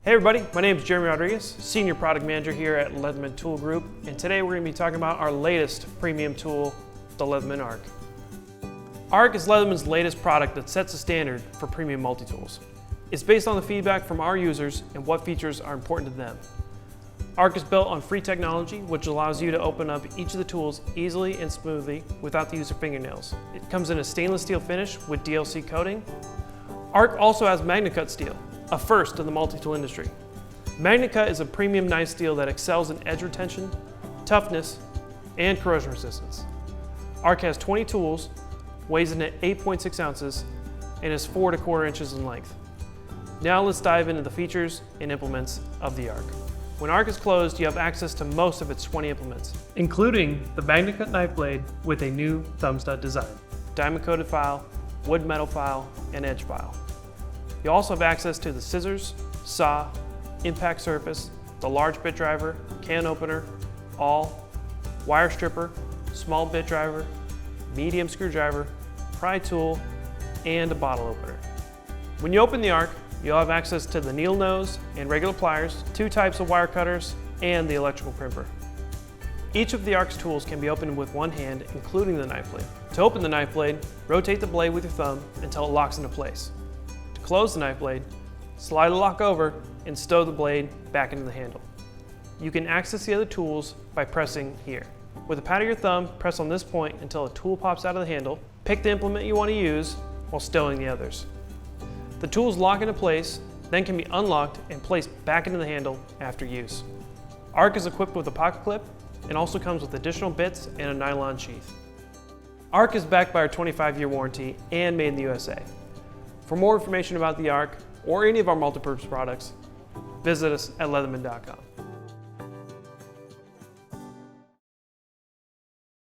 Hey everybody, my name is Jeremy Rodriguez, Senior Product Manager here at Leatherman Tool Group, and today we're going to be talking about our latest premium tool, the Leatherman Arc. Arc is Leatherman's latest product that sets the standard for premium multi-tools. It's based on the feedback from our users and what features are important to them. Arc is built on free technology, which allows you to open up each of the tools easily and smoothly without the use of fingernails. It comes in a stainless steel finish with DLC coating. Arc also has MagnaCut steel, a first in the multi-tool industry. MagnaCut is a premium knife steel that excels in edge retention, toughness, and corrosion resistance. Arc has 20 tools, weighs in at 8.6 ounces, and is 4¼ inches in length. Now let's dive into the features and implements of the Arc. When Arc is closed, you have access to most of its 20 implements, including the MagnaCut knife blade with a new thumb stud design, diamond-coated file, wood metal file, and edge file. You also have access to the scissors, saw, impact surface, the large bit driver, can opener, awl, wire stripper, small bit driver, medium screwdriver, pry tool, and a bottle opener. When you open the Arc, you'll have access to the needle nose and regular pliers, 2 types of wire cutters, and the electrical crimper. Each of the Arc's tools can be opened with one hand, including the knife blade. To open the knife blade, rotate the blade with your thumb until it locks into place. To close the knife blade, slide the lock over and stow the blade back into the handle. You can access the other tools by pressing here. With the pad of your thumb, press on this point until a tool pops out of the handle. Pick the implement you want to use while stowing the others. The tools lock into place, then can be unlocked and placed back into the handle after use. Arc is equipped with a pocket clip and also comes with additional bits and a nylon sheath. Arc is backed by our 25-year warranty and made in the USA. For more information about the Arc or any of our multipurpose products, visit us at leatherman.com.